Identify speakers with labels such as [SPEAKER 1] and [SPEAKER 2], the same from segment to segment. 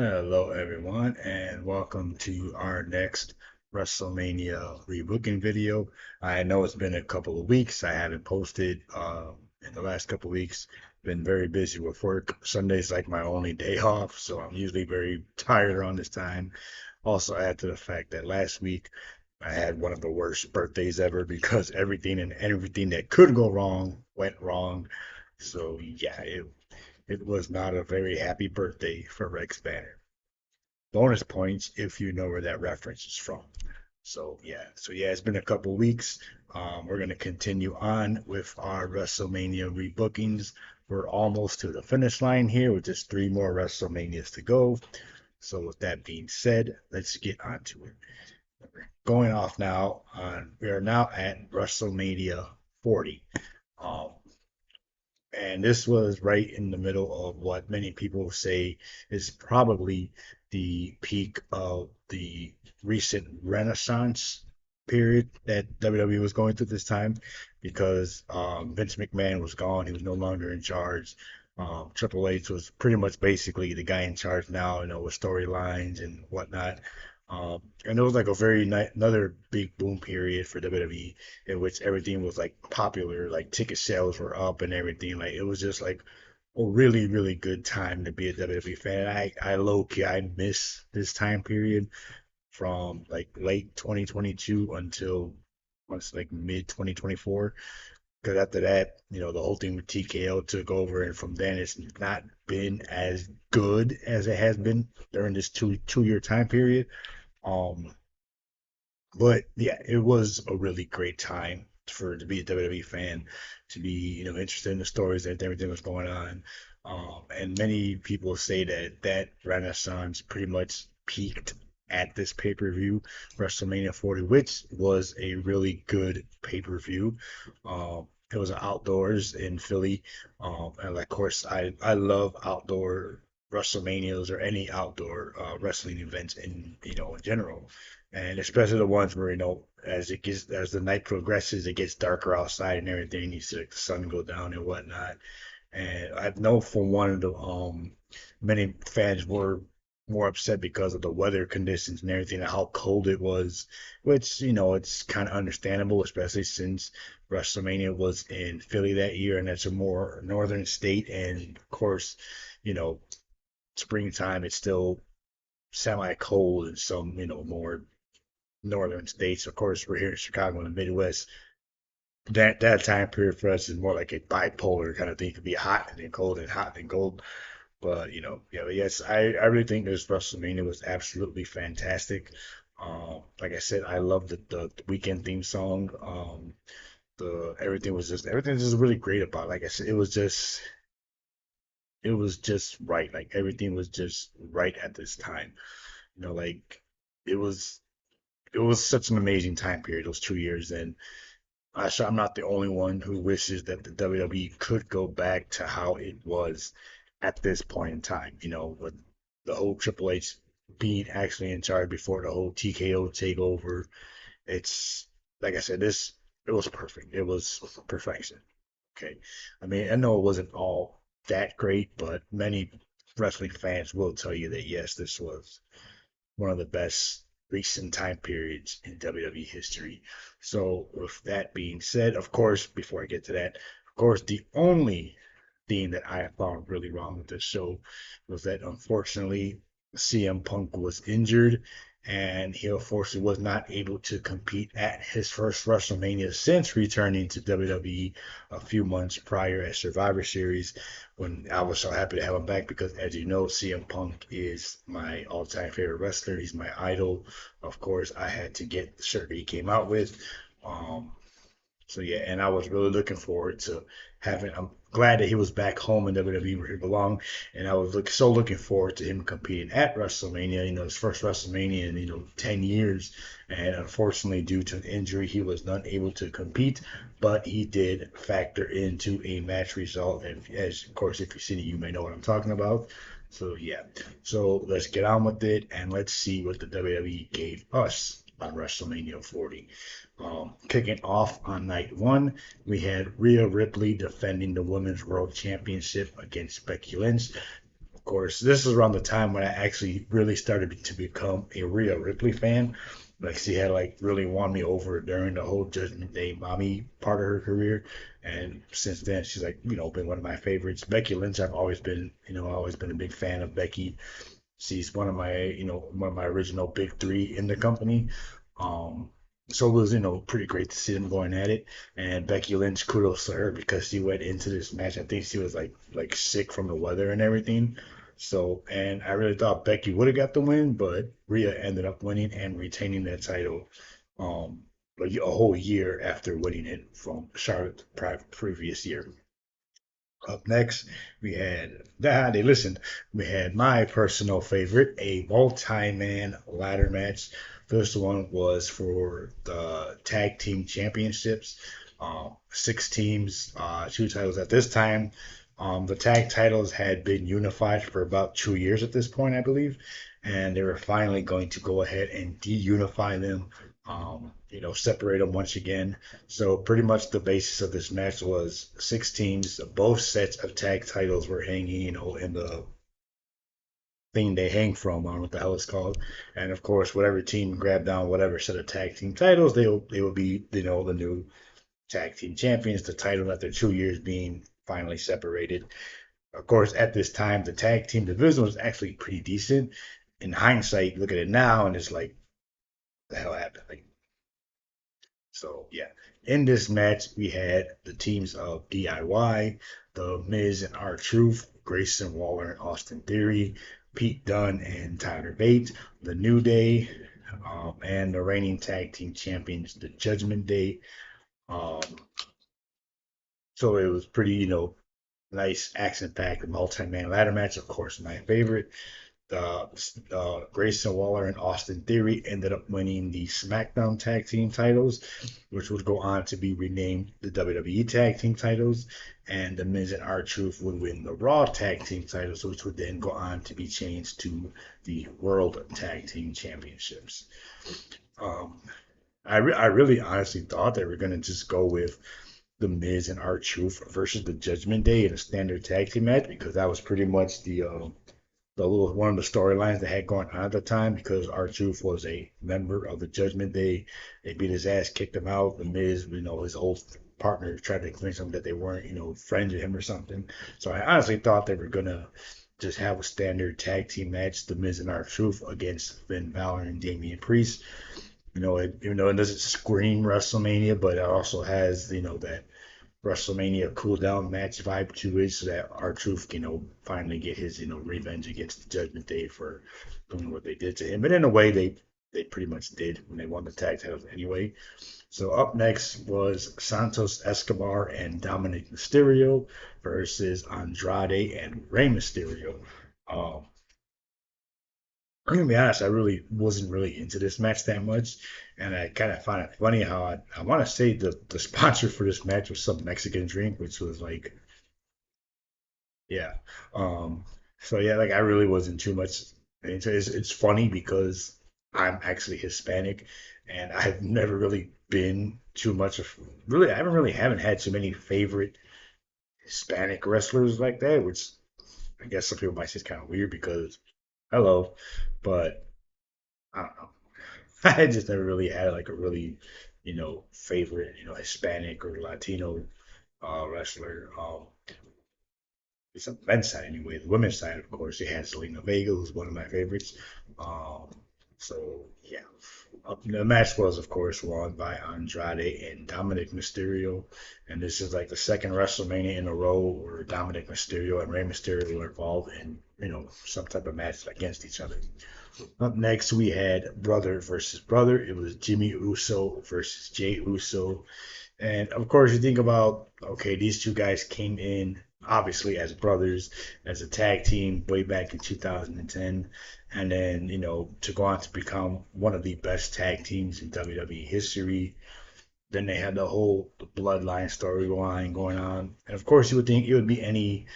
[SPEAKER 1] Hello, everyone, and welcome to our next WrestleMania rebooking video. I know it's been a couple of weeks. I haven't posted in the last couple of weeks. Been very busy with work. Sunday's like my only day off, so I'm usually very tired around this time. Also, add to the fact that last week I had one of the worst birthdays ever because everything that could go wrong went wrong. So yeah, it was not a very happy birthday for Rex Banner. Bonus points if you know where that reference is from. So yeah, it's been a couple weeks. We're gonna continue on with our WrestleMania rebookings. We're almost to the finish line here with just three more WrestleManias to go. So with that being said, let's get on to it. Going off now on we are now at WrestleMania 40. Um, and this was right in the middle of what many people say is probably the peak of the recent Renaissance period that WWE was going through this time because Vince McMahon was gone. He was no longer in charge. Triple H was pretty much basically the guy in charge now, with storylines and whatnot. And it was like a very another big boom period for WWE in which everything was like popular, like ticket sales were up and everything. Like it was just like a really, really good time to be a WWE fan. I low key I miss this time period from like late 2022 until once like mid 2024. Because after that, the whole thing with TKO took over, and from then it's not been as good as it has been during this two year time period. Um, but yeah, it was a really great time for to be a WWE fan, to be interested in the stories and everything that's going on. And many people say that Renaissance pretty much peaked at this pay-per-view, WrestleMania 40, which was a really good pay-per-view. It was outdoors in Philly, and of course, I love outdoor WrestleManias or any outdoor wrestling events in general, and especially the ones where as the night progresses, it gets darker outside and everything. You see like, the sun go down and whatnot. And I know for one of the many fans were more upset because of the weather conditions and everything and how cold it was, which it's kind of understandable, especially since WrestleMania was in Philly that year, and that's a more northern state, and of course, you know, springtime it's still semi cold in some more northern states. Of course, we're here in Chicago in the Midwest. That time period for us is more like a bipolar kind of thing. It could be hot and then cold and hot and cold. But yeah, but yes, I really think this WrestleMania was absolutely fantastic. Like I said, I love the weekend theme song. The everything was just really great about it. Like I said, it was just right. Like everything was just right at this time. Like it was it was such an amazing time period, those 2 years. And I'm not the only one who wishes that the WWE could go back to how it was at this point in time, with the whole Triple H being actually in charge before the whole TKO takeover. It's like I said, it was perfect. It was perfection. Okay. I mean, I know it wasn't all that great, but many wrestling fans will tell you that yes, this was one of the best recent time periods in WWE history. So, with that being said, of course, before I get to that, of course, the only thing that I found really wrong with this show was that unfortunately CM Punk was injured and he unfortunately was not able to compete at his first WrestleMania since returning to WWE a few months prior at Survivor Series, when I was so happy to have him back because, as you know, CM Punk is my all-time favorite wrestler. He's my idol. Of course, I had to get the shirt that he came out with. Um, so yeah, and I was really looking forward to having. I'm glad that he was back home in WWE where he belonged, and I was so looking forward to him competing at WrestleMania. His first WrestleMania in 10 years, and unfortunately, due to an injury, he was not able to compete. But he did factor into a match result, and as of course, if you've seen it, you may know what I'm talking about. So yeah, so let's get on with it and let's see what the WWE gave us on WrestleMania 40. Kicking off on night one, we had Rhea Ripley defending the Women's World Championship against Becky Lynch. Of course, this is around the time when I actually really started to become a Rhea Ripley fan. Like she had like really won me over during the whole Judgment Day mommy part of her career, and since then she's like been one of my favorites. Becky Lynch, I've always been always been a big fan of Becky. She's one of my one of my original big three in the company. Um, so it was pretty great to see them going at it. And Becky Lynch, kudos to her because she went into this match. I think she was like sick from the weather and everything. So and I really thought Becky would have got the win, but Rhea ended up winning and retaining that title. Like a whole year after winning it from Charlotte the previous year. Up next, we had they listened. We had my personal favorite, a multi-man ladder match. First one was for the tag team championships. Six teams, two titles at this time. The tag titles had been unified for about 2 years at this point, I believe, and they were finally going to go ahead and de-unify them. Separate them once again. So pretty much the basis of this match was six teams. Both sets of tag titles were hanging, in the thing they hang from. I don't know what the hell it's called. And of course, whatever team grabbed down whatever set of tag team titles, they will be the new tag team champions. The title after 2 years being finally separated. Of course, at this time, the tag team division was actually pretty decent. In hindsight, look at it now, and it's like, the hell happened? Like, so yeah, in this match we had the teams of DIY, The Miz and R Truth, Grayson Waller and Austin Theory, Pete Dunne and Tyler Bate, The New Day, and the reigning tag team champions, the Judgment Day. Um, so it was pretty, nice action-packed multi-man ladder match. Of course, my favorite. Grayson Waller and Austin Theory ended up winning the SmackDown Tag Team titles, which would go on to be renamed the WWE Tag Team titles. And The Miz and R-Truth would win the Raw Tag Team titles, which would then go on to be changed to the World Tag Team Championships. Um, I really honestly thought they were going to just go with The Miz and R-Truth versus the Judgment Day in a standard tag team match because that was pretty much the little one of the storylines they had going on at the time because R-Truth was a member of the Judgment Day. They beat his ass, kicked him out. The Miz, his old partner tried to convince him that they weren't, friends with him or something. So I honestly thought they were gonna just have a standard tag team match, The Miz and R-Truth against Finn Balor and Damian Priest. Even though it doesn't scream WrestleMania, but it also has, that WrestleMania cool down match vibe to it so that R-Truth can, finally get his, revenge against the Judgment Day for doing what they did to him. But in a way, they pretty much did when they won the tag titles anyway. So up next was Santos Escobar and Dominic Mysterio versus Andrade and Rey Mysterio. Um, I'm gonna be honest, I really wasn't really into this match that much, and I kind of find it funny how I want to say the sponsor for this match was some Mexican drink, which was like, yeah. Um, so yeah, like I really wasn't too much into it. It's funny because I'm actually Hispanic, and I've never really been too much of really. I haven't had too many favorite Hispanic wrestlers like that, which I guess some people might say is kind of weird because hello, but I don't know. I just never really had like a really, favorite, Hispanic or Latino wrestler. It's on the men's side anyway. The women's side, of course, it has Selena Vega, who's one of my favorites. Um, so yeah, the match was, of course, won by Andrade and Dominic Mysterio, and this is like the second WrestleMania in a row where Dominic Mysterio and Rey Mysterio are involved in, some type of match against each other. Up next, we had brother versus brother. It was Jimmy Uso versus Jay Uso. And of course, you think about, okay, these two guys came in obviously as brothers, as a tag team way back in 2010. And then, to go on to become one of the best tag teams in WWE history. Then they had the whole bloodline storyline going on. And of course, you would think it would be any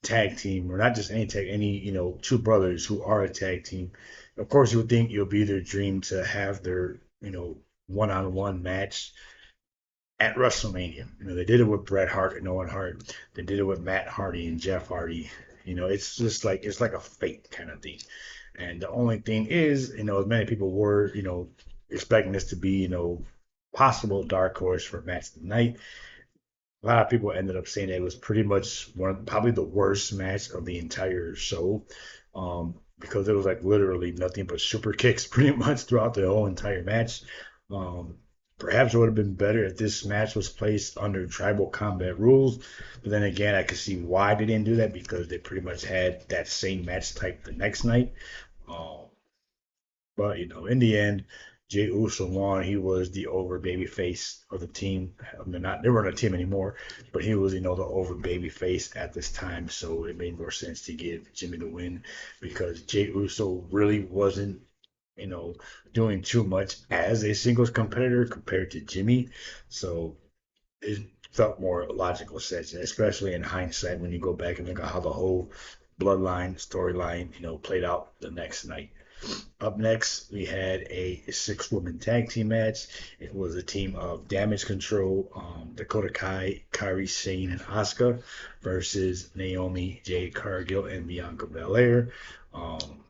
[SPEAKER 1] tag team, or not just any tag, any two brothers who are a tag team. Of course, you would think it would be their dream to have their one-on-one match at WrestleMania. They did it with Bret Hart and Owen Hart. They did it with Matt Hardy and Jeff Hardy. It's just like it's like a fate kind of thing. And the only thing is, as many people were, expecting this to be, possible dark horse for match of the night. A lot of people ended up saying it was pretty much probably the worst match of the entire show, because it was like literally nothing but super kicks pretty much throughout the whole entire match. Um, Perhaps it would have been better if this match was placed under tribal combat rules, but then again, I could see why they didn't do that because they pretty much had that same match type the next night. Um, but in the end, Jey Uso won. He was the over baby face of the team. I mean, not they weren't a team anymore, but he was the over baby face at this time. So it made more sense to give Jimmy the win because Jey Uso really wasn't you know doing too much as a singles competitor compared to Jimmy. So it felt more logical sense, especially in hindsight when you go back and look at how the whole bloodline storyline played out the next night. Up next, we had a six-woman tag team match. It was a team of Damage Control, Dakota Kai, Kairi Sane, and Asuka versus Naomi, Jade Cargill, and Bianca Belair. Um,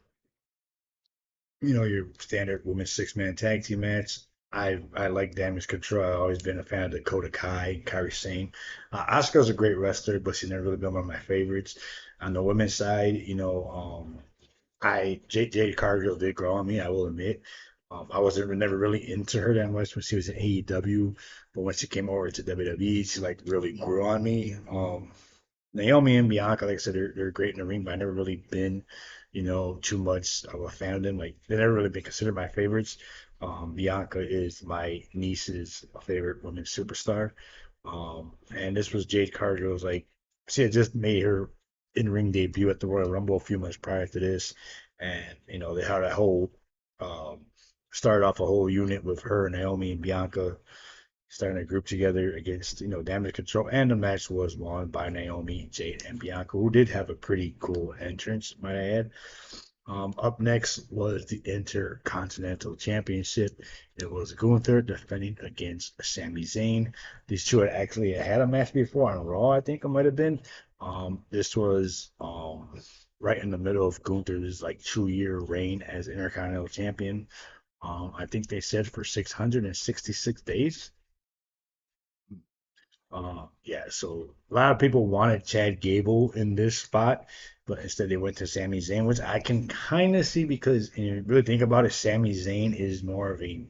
[SPEAKER 1] your standard women's six-man tag team match. I like Damage Control. I've always been a fan of Dakota Kai, Kairi Sane. Asuka's a great wrestler, but she's never really been one of my favorites. On the women's side, Jade Cargill did grow on me, I will admit. I wasn't never really into her that much when she was in AEW, but when she came over to WWE, she like really grew on me. Naomi and Bianca, like I said, they're great in the ring, but I never really been, too much of a fan of them. Like they never really been considered my favorites. Bianca is my niece's favorite women's superstar. And this was Jade Cargill's like she had just made her in-ring debut at the Royal Rumble a few months prior to this, and they had a whole um, started off a whole unit with her, Naomi, and Bianca starting a group together against Damage Control, and the match was won by Naomi, Jade, and Bianca, who did have a pretty cool entrance, might I add. Up next was the Intercontinental Championship. It was Gunther defending against Sami Zayn. These two had actually had a match before on Raw, I think it might have been. This was right in the middle of Gunther's like 2-year reign as Intercontinental Champion. I think they said for 666 days. Yeah, so a lot of people wanted Chad Gable in this spot, but instead they went to Sami Zayn, which I can kind of see because you really think about it, Sami Zayn is more of a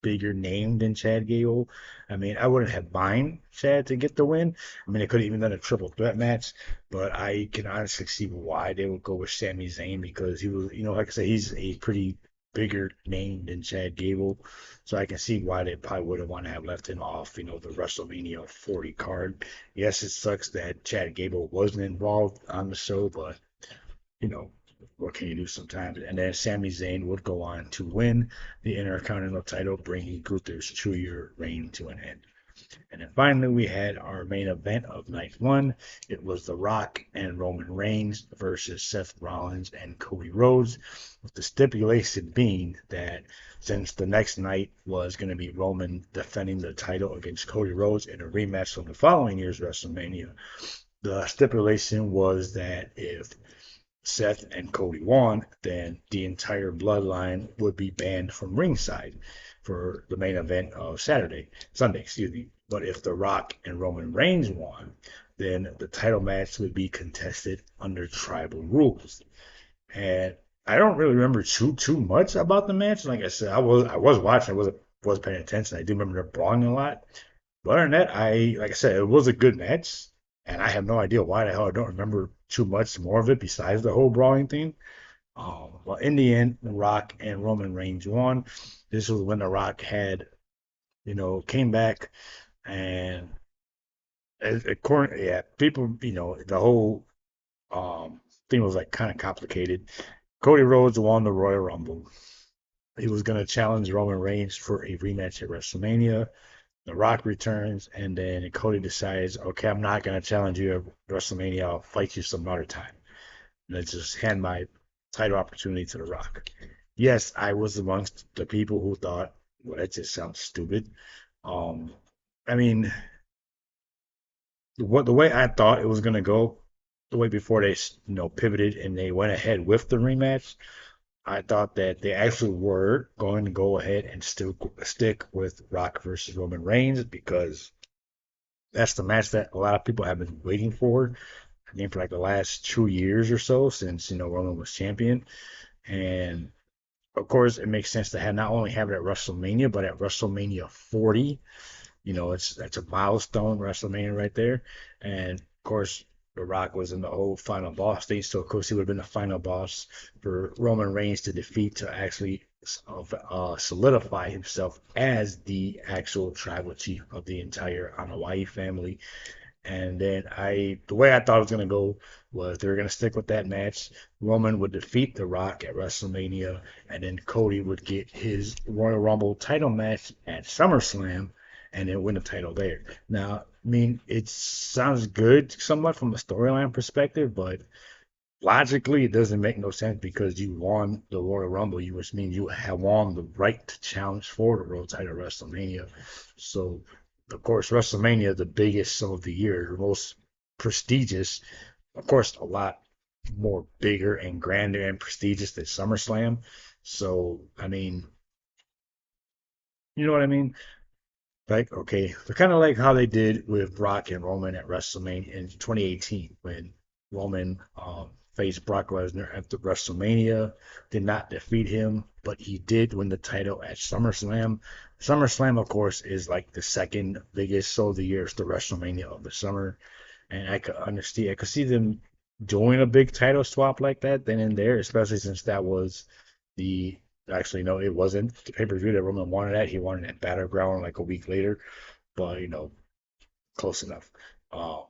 [SPEAKER 1] bigger name than Chad Gable. I mean, I wouldn't have mind Chad to get the win. I mean, they could have even done a triple threat match, but I can honestly see why they would go with Sami Zayn because he was, like I said, he's a pretty bigger name than Chad Gable. So I can see why they probably would have wanted to have left him off, the WrestleMania 40 card. Yes, it sucks that Chad Gable wasn't involved on the show, but you know, what can you do sometimes? And then Sami Zayn would go on to win the Intercontinental title, bringing Gunther's 2-year reign to an end. And then finally, we had our main event of night one. It was The Rock and Roman Reigns versus Seth Rollins and Cody Rhodes, with the stipulation being that since the next night was going to be Roman defending the title against Cody Rhodes in a rematch from the following year's WrestleMania, the stipulation was that if Seth and Cody won, then the entire bloodline would be banned from ringside for the main event of Sunday, excuse me. But if The Rock and Roman Reigns won, then the title match would be contested under tribal rules. And I don't really remember too much about the match. Like I said, I was watching, I was paying attention. I do remember them brawling a lot. But other than that, like I said, it was a good match, and I have no idea why the hell I don't remember too much more of it besides the whole brawling thing. Well, in the end, The Rock and Roman Reigns won. This was when The Rock had, came back, and according, yeah, people, the whole thing was like kind of complicated. Cody Rhodes won the Royal Rumble. He was going to challenge Roman Reigns for a rematch at WrestleMania. The Rock returns, and then Cody decides, okay, I'm not going to challenge you at WrestleMania. I'll fight you some other time. And let's just hand my title opportunity to The Rock. Yes, I was amongst the people who thought, well, that just sounds stupid. Um, I mean, the way I thought it was going to go, the way before they pivoted and they went ahead with the rematch, I thought that they actually were going to go ahead and still stick with Rock versus Roman Reigns because that's the match that a lot of people have been waiting for. I think for like the last 2 years or so since Roman was champion, and of course it makes sense to have not only have it at WrestleMania but at WrestleMania 40. It's that's a milestone WrestleMania right there. And of course, The Rock was in the whole final boss stage, so of course he would have been the final boss for Roman Reigns to defeat to actually solidify himself as the actual tribal chief of the entire Anoa'i family. And then the way I thought it was gonna go was they were gonna stick with that match. Roman would defeat The Rock at WrestleMania, and then Cody would get his Royal Rumble title match at SummerSlam, and then win the title there. Now, I mean, it sounds good somewhat from a storyline perspective, but logically it doesn't make no sense because you won the Royal Rumble, which means you have won the right to challenge for the world title at WrestleMania. So, of course, WrestleMania, the biggest of the year, the most prestigious, of course, a lot more bigger and grander and prestigious than SummerSlam. So, I mean, you know what I mean? Like, okay, so kind of like how they did with Brock and Roman at WrestleMania in 2018 when Roman faced Brock Lesnar at the WrestleMania, did not defeat him, but he did win the title at SummerSlam. SummerSlam, of course, is like the second biggest show of the year. It's the WrestleMania of the summer, and I could see them doing a big title swap like that then and there, especially since that was the actually no, it wasn't the pay per view that Roman wanted at. He wanted at Battleground like a week later, but close enough. Um,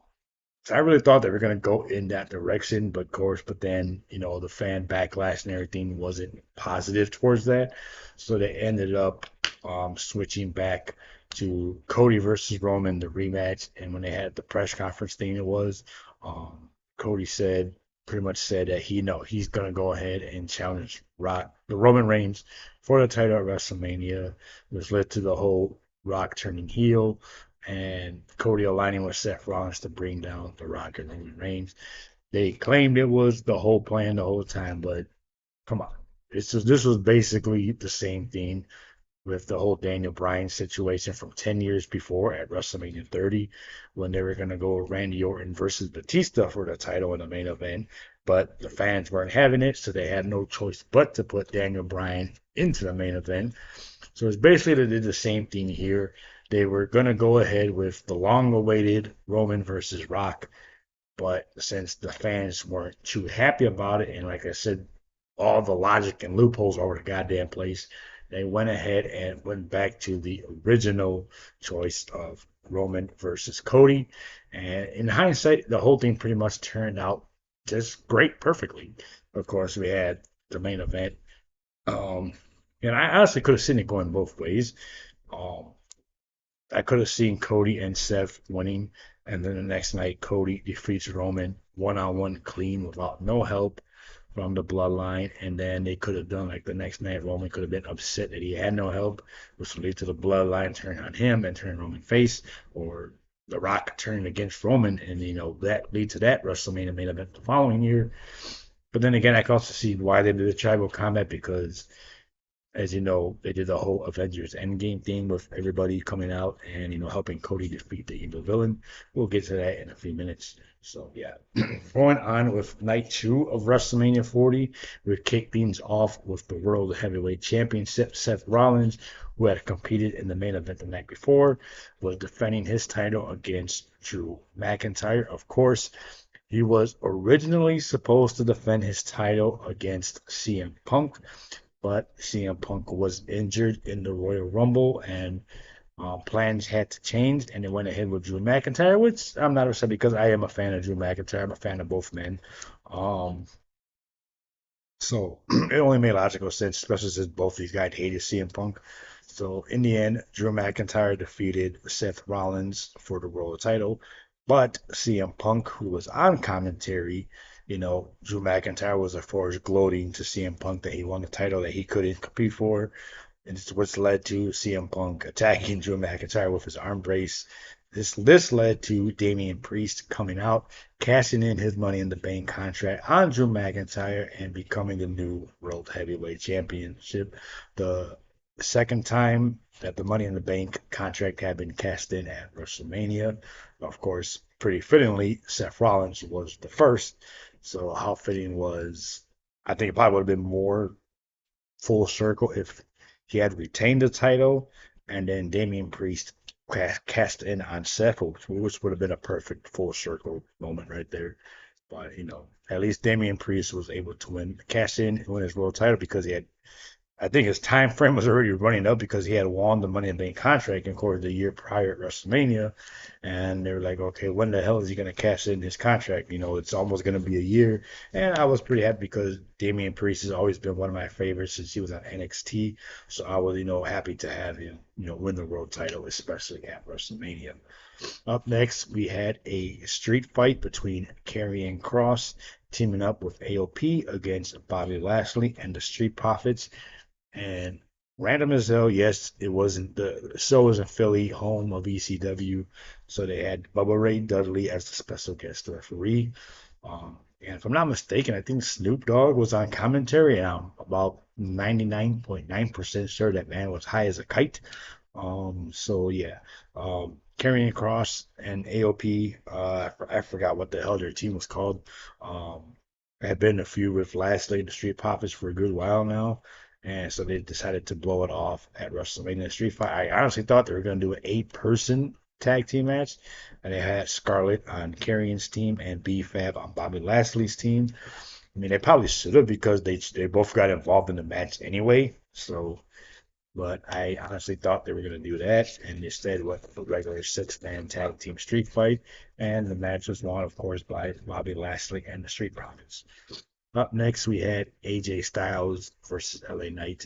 [SPEAKER 1] so I really thought they were gonna go in that direction, but of course, but then the fan backlash and everything wasn't positive towards that, so they ended up switching back to Cody versus Roman, the rematch. And when they had the press conference thing, it was Cody said pretty much said that he's gonna go ahead and challenge the Roman Reigns for the title at WrestleMania, which led to the whole Rock turning heel and Cody aligning with Seth Rollins to bring down The Rock and Roman Reigns. They claimed it was the whole plan the whole time, but come on. This was basically the same thing with the whole Daniel Bryan situation from 10 years before at WrestleMania 30 when they were going to go Randy Orton versus Batista for the title in the main event. But the fans weren't having it, so they had no choice but to put Daniel Bryan into the main event. So it's basically they did the same thing here. They were going to go ahead with the long awaited Roman versus Rock, but since the fans weren't too happy about it, and like I said, all the logic and loopholes all over the goddamn place, they went ahead and went back to the original choice of Roman versus Cody. And in hindsight, the whole thing pretty much turned out just great, perfectly. Of course, we had the main event. Um, and I honestly could have seen it going both ways. Um, I could have seen Cody and Seth winning, and then the next night Cody defeats Roman one on one clean without no help from the bloodline, and then they could have done like the next night Roman could have been upset that he had no help, which would lead to the bloodline turning on him and turning Roman face, or The Rock turning against Roman, and that lead to that WrestleMania main event the following year. But then again, I can also see why they did the tribal combat because as you know, they did the whole Avengers Endgame thing with everybody coming out and helping Cody defeat the evil villain. We'll get to that in a few minutes. So yeah, going on with night two of WrestleMania 40, we kick things off with the World Heavyweight Champion Seth Rollins, who had competed in the main event the night before, was defending his title against Drew McIntyre. Of course, he was originally supposed to defend his title against CM Punk, but CM Punk was injured in the Royal Rumble, and plans had to change, and they went ahead with Drew McIntyre, which I'm not upset because I am a fan of Drew McIntyre. I'm a fan of both men. Um, so it only made logical sense, especially since both these guys hated CM Punk. So in the end, Drew McIntyre defeated Seth Rollins for the world title, but CM Punk, who was on commentary, Drew McIntyre was of course gloating to CM Punk that he won the title that he couldn't compete for, and it's what's led to CM Punk attacking Drew McIntyre with his arm brace. This led to Damian Priest coming out, cashing in his Money in the Bank contract on Drew McIntyre, and becoming the new World Heavyweight Championship. The second time that the Money in the Bank contract had been cashed in at WrestleMania. Of course, pretty fittingly, Seth Rollins was the first. So how fitting was, I think it probably would have been more full circle if he had retained the title and then Damian Priest cast in on Seth, which would have been a perfect full circle moment right there. But at least Damian Priest was able to cash in and win his world title because he had I think his time frame was already running up because he had won the Money in the Bank contract, of course, the year prior at WrestleMania. And they were like, okay, when the hell is he going to cash in his contract? It's almost going to be a year. And I was pretty happy because Damian Priest has always been one of my favorites since he was on NXT. So I was, happy to have him, win the world title, especially at WrestleMania. Up next, we had a street fight between Karrion Kross teaming up with AOP against Bobby Lashley and the Street Profits. And random as hell, yes, it wasn't the show was in Philly, home of ECW, so they had Bubba Ray Dudley as the special guest referee. And if I'm not mistaken, I think Snoop Dogg was on commentary, and I'm about 99.9% sure that man was high as a kite. So yeah, Karrion Kross and AOP, I forgot what the hell their team was called. Had been a feud with Lashley and the Street Profits for a good while now. And so they decided to blow it off at WrestleMania Street Fight. I honestly thought they were going to do an 8-person tag team match. And they had Scarlett on Karrion's team and B-Fab on Bobby Lashley's team. I mean, they probably should have because they both got involved in the match anyway. So, but I honestly thought they were going to do that. And instead went with a regular 6-man tag team street fight. And the match was won, of course, by Bobby Lashley and the Street Profits. Up next, we had AJ Styles versus LA Knight.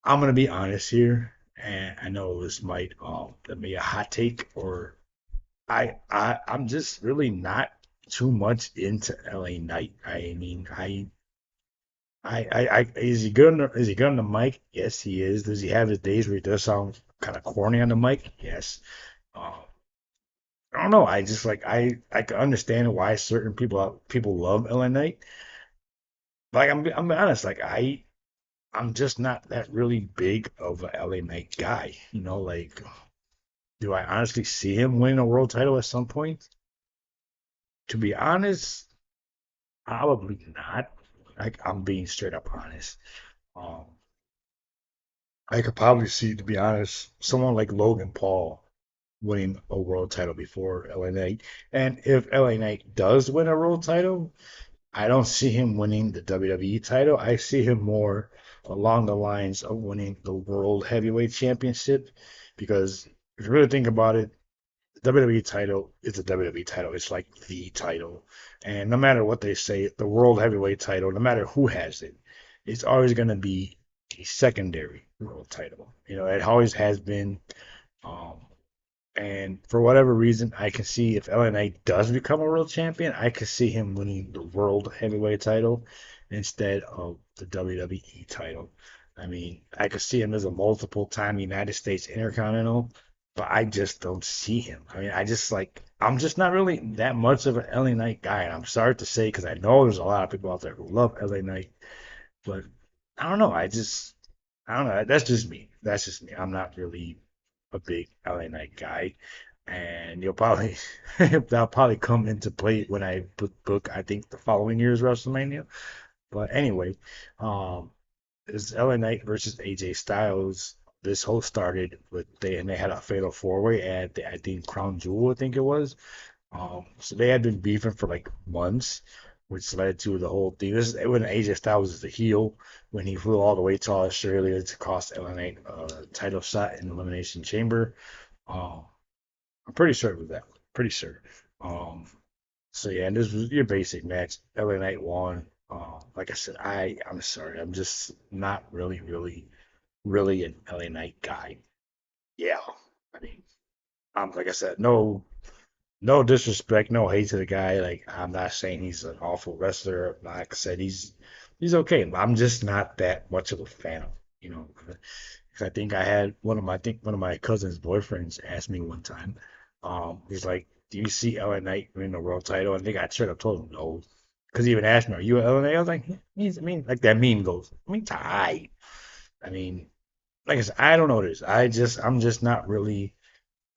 [SPEAKER 1] I'm gonna be honest here, and I know this might be a hot take, or I'm just really not too much into LA Knight. I mean, is he good? Is he good on the mic? Yes, he is. Does he have his days where he does sound kind of corny on the mic? Yes. Uh, I don't know. I just like I can understand why certain people love LA Knight. Like I'm honest. Like I'm just not that really big of a LA Knight guy. Like, do I honestly see him win a world title at some point? To be honest, probably not. Like, I'm being straight up honest. Um, I could probably see, to be honest, someone like Logan Paul winning a world title before LA Knight. And if LA Knight does win a world title, I don't see him winning the WWE title. I see him more along the lines of winning the World Heavyweight Championship because if you really think about it, the WWE title is a WWE title. It's like the title. And no matter what they say, the World Heavyweight title, no matter who has it, it's always going to be a secondary world title. It always has been. Um, and for whatever reason, I can see if LNA does become a world champion, I could see him winning the world heavyweight title instead of the WWE title. I mean, I could see him as a multiple time United States Intercontinental, but I just don't see him. I mean, I'm just not really that much of an LA Knight guy. And I'm sorry to say, because I know there's a lot of people out there who love LA Knight, but I don't know. I don't know. That's just me. That's just me. I'm not really a big LA Knight guy, and you'll probably that'll probably come into play when I book I think the following year's WrestleMania. But anyway, um, it's LA Knight versus AJ Styles. This whole started with they had a fatal 4-way at I think Crown Jewel I think it was. So they had been beefing for like months, which led to the whole thing. This is when AJ Styles was the heel when he flew all the way to Australia to cost LA Knight a title shot in the Elimination Chamber. Um, I'm pretty sure it was that one. Pretty sure. Um, so yeah, and this was your basic match. LA Knight won. Like I said, I'm sorry, I'm just not really an LA Knight guy. Yeah, I mean, like I said, no disrespect, no hate to the guy. Like I'm not saying he's an awful wrestler. Like I said, he's okay. I'm just not that much of a fan of him. You know, 'cause I think I think one of my cousin's boyfriends asked me one time, he's like, "Do you see LA Knight win the world title?" I think I straight up told him no, because he even asked me, "Are you LA?" I was like, I mean, like that meme goes, I mean, tight. I mean, like I said, I don't know what it is. I'm just not really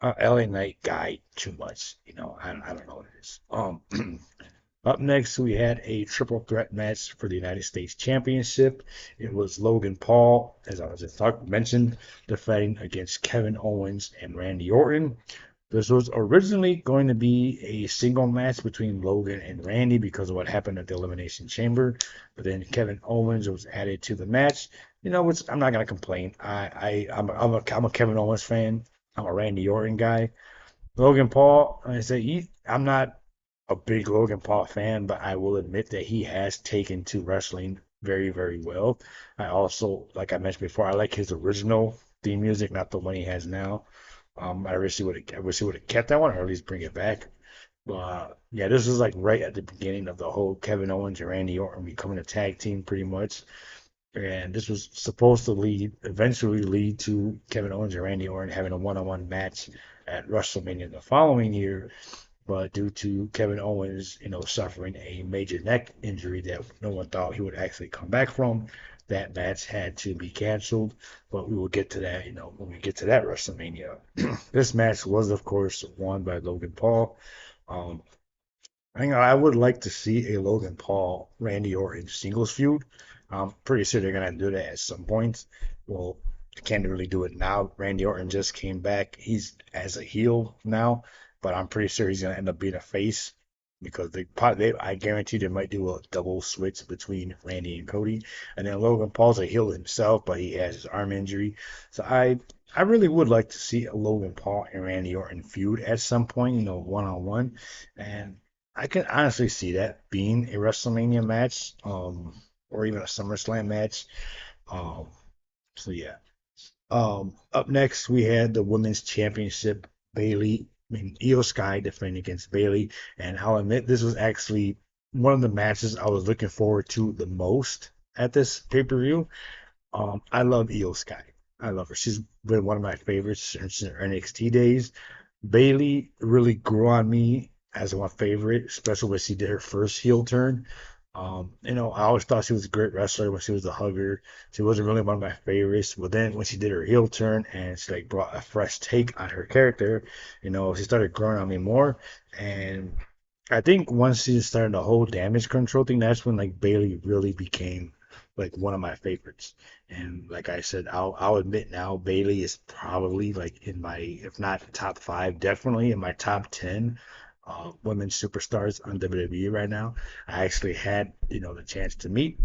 [SPEAKER 1] a LA Knight guy too much. You know, I don't know what it is. Up next, we had a triple threat match for the United States Championship. It was Logan Paul, as I was just mentioned, defending against Kevin Owens and Randy Orton. This was originally going to be a single match between Logan and Randy because of what happened at the Elimination Chamber, but then Kevin Owens was added to the match. You know, which I'm not gonna complain. I'm a Kevin Owens fan. I'm a Randy Orton guy. Logan Paul, like I say I'm not a big Logan Paul fan, but I will admit that he has taken to wrestling very, very well. I also, like I mentioned before, I like his original theme music, not the one he has now. I wish he would have kept that one or at least bring it back. But yeah, this is like right at the beginning of the whole Kevin Owens and Randy Orton becoming a tag team, pretty much. And this was supposed to eventually lead to Kevin Owens and Randy Orton having a one-on-one match at WrestleMania the following year. But due to Kevin Owens, suffering a major neck injury that no one thought he would actually come back from, that match had to be canceled. But we will get to that, when we get to that WrestleMania. This match was, of course, won by Logan Paul. Um, I would like to see a Logan Paul Randy Orton singles feud. I'm pretty sure they're gonna do that at some point. Well, they can't really do it now. Randy Orton just came back. He's as a heel now, but I'm pretty sure he's gonna end up being a face because I guarantee they might do a double switch between Randy and Cody. And then Logan Paul's a heel himself, but he has his arm injury. So I really would like to see a Logan Paul and Randy Orton feud at some point, one on one. And I can honestly see that being a WrestleMania match, or even a SummerSlam match. Um, so yeah. Up next we had the Women's Championship. Io Sky defending against Bailey, and I'll admit this was actually one of the matches I was looking forward to the most at this pay-per-view. I love Io Sky. I love her. She's been one of my favorites since her NXT days. Bailey really grew on me as my favorite, especially when she did her first heel turn. I always thought she was a great wrestler when she was a hugger. She wasn't really one of my favorites, but then when she did her heel turn and she like brought a fresh take on her character, she started growing on me more. And I think once she started the whole damage control thing, that's when like Bailey really became like one of my favorites. And like I said, I'll admit now Bailey is probably like in my, if not top five, definitely in my top 10 women superstars on WWE right now. I actually had the chance to meet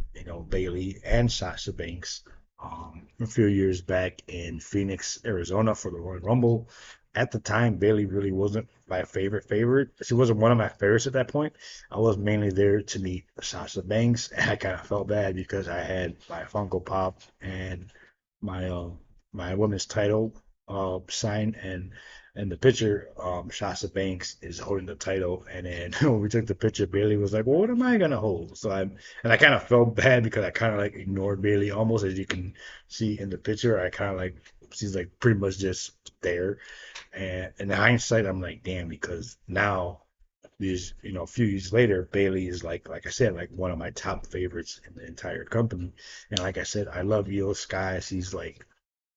[SPEAKER 1] Bailey and Sasha Banks a few years back in Phoenix, Arizona for the Royal Rumble. At the time, Bailey really wasn't my favorite. She wasn't one of my favorites at that point. I was mainly there to meet Sasha Banks, and I kind of felt bad because I had my Funko Pop and my my women's title sign, and the picture, Sasha Banks is holding the title, and then when we took the picture, Bailey was like, "Well, what am I gonna hold?" And I kind of felt bad because I kind of like ignored Bailey almost, as you can see in the picture. I kind of like she's like pretty much just there, and in hindsight, I'm like, damn, because now these, a few years later, Bailey is like I said, like one of my top favorites in the entire company. And like I said, I love Io Sky. She's like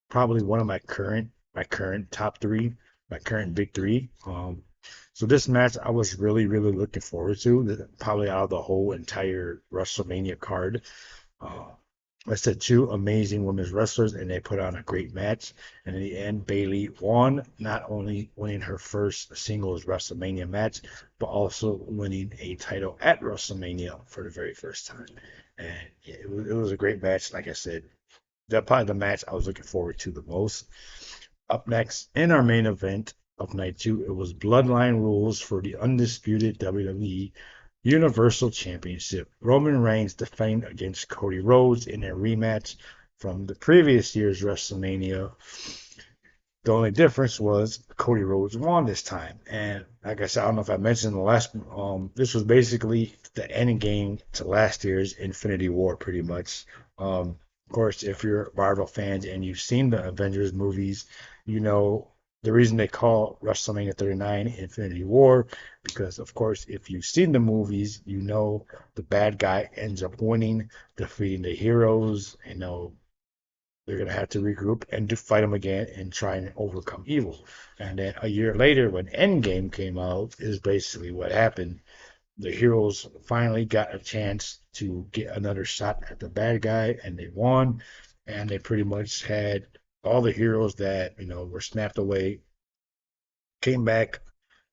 [SPEAKER 1] probably one of my current top three, my current big three. So this match I was really, really looking forward to. Probably out of the whole entire WrestleMania card. Uh, I said two amazing women's wrestlers, and they put on a great match. And in the end, Bailey won, not only winning her first singles WrestleMania match, but also winning a title at WrestleMania for the very first time. And yeah, it was a great match. Like I said, that probably the match I was looking forward to the most. Up next, in our main event of night two, it was Bloodline Rules for the undisputed WWE Universal Championship. Roman Reigns defending against Cody Rhodes in a rematch from the previous year's WrestleMania. The only difference was Cody Rhodes won this time. And like I said, I don't know if I mentioned the last, this was basically the end game to last year's Infinity War, pretty much. Um, course, if you're Marvel fans and you've seen the Avengers movies, you know the reason they call WrestleMania 39 Infinity War, because of course, if you've seen the movies, you know the bad guy ends up winning, defeating the heroes. You know they're gonna have to regroup and to fight them again and try and overcome evil. And then a year later, when Endgame came out, is basically what happened. The heroes finally got a chance to get another shot at the bad guy, and they won. And they pretty much had all the heroes that were snapped away came back.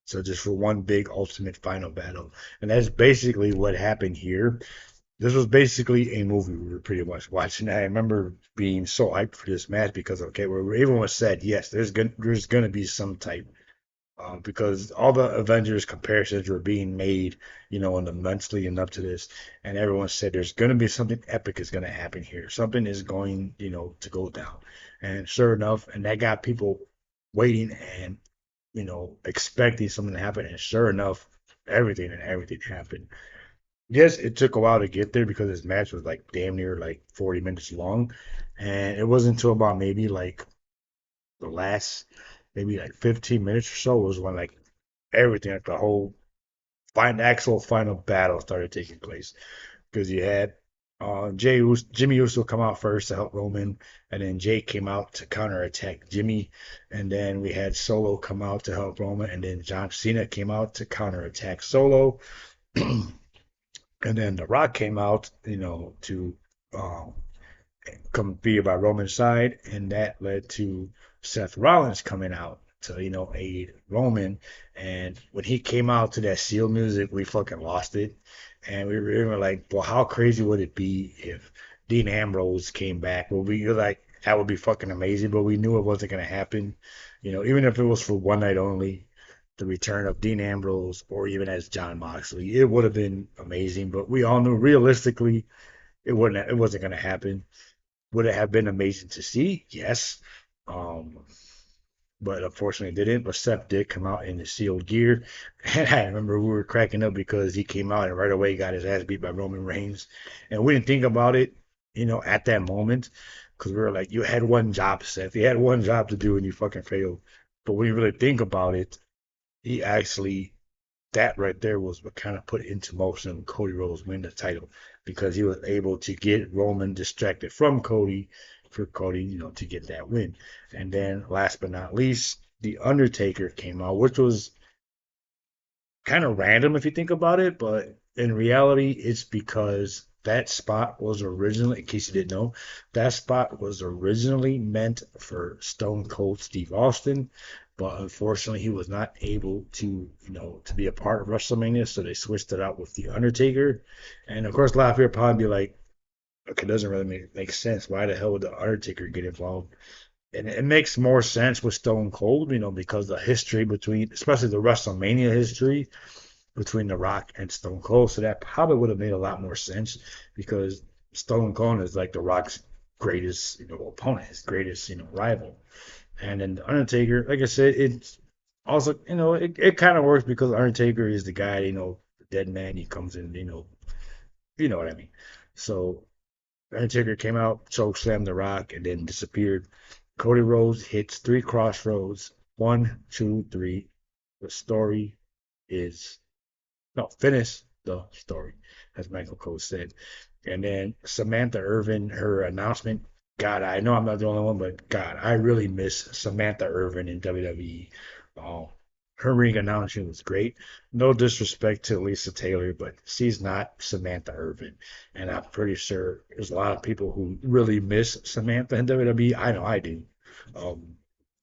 [SPEAKER 1] So just for one big ultimate final battle, and that's basically what happened here. This was basically a movie we were pretty much watching. I remember being so hyped for this match because okay, where everyone said yes, there's gonna be some type because all the Avengers comparisons were being made, in the months leading up to this, and everyone said there's going to be something epic is going to happen here. Something is going, to go down. And sure enough, and that got people waiting and, expecting something to happen. And sure enough, everything happened. Yes, it took a while to get there because this match was like damn near like 40 minutes long. And it wasn't until about maybe like the last maybe like 15 minutes or so was when like everything, like the whole actual final battle started taking place because you had Jimmy Uso come out first to help Roman, and then Jay came out to counterattack Jimmy, and then we had Solo come out to help Roman, and then John Cena came out to counterattack Solo, and then The Rock came out, to um, come be by Roman's side, and that led to Seth Rollins coming out to aid Roman. And when he came out to that Seal music, we fucking lost it, and we were like, well, how crazy would it be if Dean Ambrose came back? Well, we were like, that would be fucking amazing, but we knew it wasn't gonna happen. Even if it was for one night only. The return of Dean Ambrose, or even as John Moxley, it would have been amazing. But we all knew realistically it wasn't going to happen. Would it have been amazing to see? Yes. Um, but unfortunately it didn't. But Seth did come out in the sealed gear. And I remember we were cracking up because he came out and right away got his ass beat by Roman Reigns. And we didn't think about it, at that moment. Because we were like, you had one job, Seth. You had one job to do and you fucking failed. But when you really think about it, he actually that right there was what kind of put into motion Cody Rhodes win the title because he was able to get Roman distracted from Cody for Cody, to get that win. And then last but not least, The Undertaker came out, which was kind of random if you think about it, but in reality, it's because that spot was originally, in case you didn't know, that spot was originally meant for Stone Cold Steve Austin, but unfortunately, he was not able to, to be a part of WrestleMania, so they switched it out with The Undertaker. And of course, a lot of people probably be like, okay, it doesn't really make sense. Why the hell would The Undertaker get involved? And it makes more sense with Stone Cold, because the history between, especially the WrestleMania history, between The Rock and Stone Cold. So that probably would have made a lot more sense because Stone Cold is like The Rock's greatest, opponent, his greatest, rival. And then the Undertaker, like I said, it's also, it kind of works because Undertaker is the guy, the dead man. He comes in, you know what I mean. So Undertaker came out, choke slammed The Rock, and then disappeared. Cody Rhodes hits three crossroads. One, two, three. The story is no, finish the story, as Michael Cole said. And then Samantha Irvin, her announcement. God, I know I'm not the only one, but God, I really miss Samantha Irvin in WWE. Oh, her ring announcement was great. No disrespect to Lisa Taylor, but she's not Samantha Irvin. And I'm pretty sure there's a lot of people who really miss Samantha in WWE. I know I do. Um,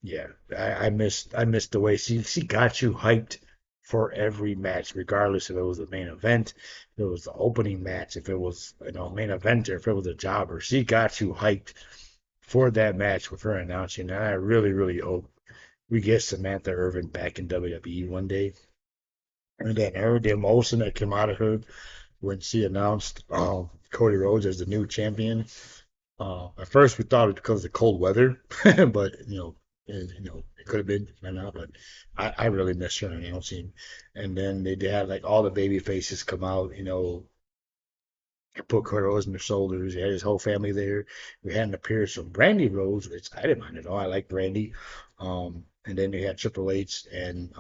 [SPEAKER 1] yeah, I missed the way she got you hyped for every match, regardless if it was the main event, if it was the opening match, if it was main event, or if it was a jobber. She got you hyped for that match with her announcing. And I really, really hope we get Samantha Irvin back in WWE one day. And then the emotion that came out of her when she announced Cody Rhodes as the new champion. At first, we thought it was because of the cold weather, but it could have been or not. But I really missed her announcing. And then they had like all the baby faces come out, put Kurt on their shoulders. He had his whole family there. We had an appearance from Brandy Rose, which I didn't mind at all. I like Brandy. And then they had Triple H and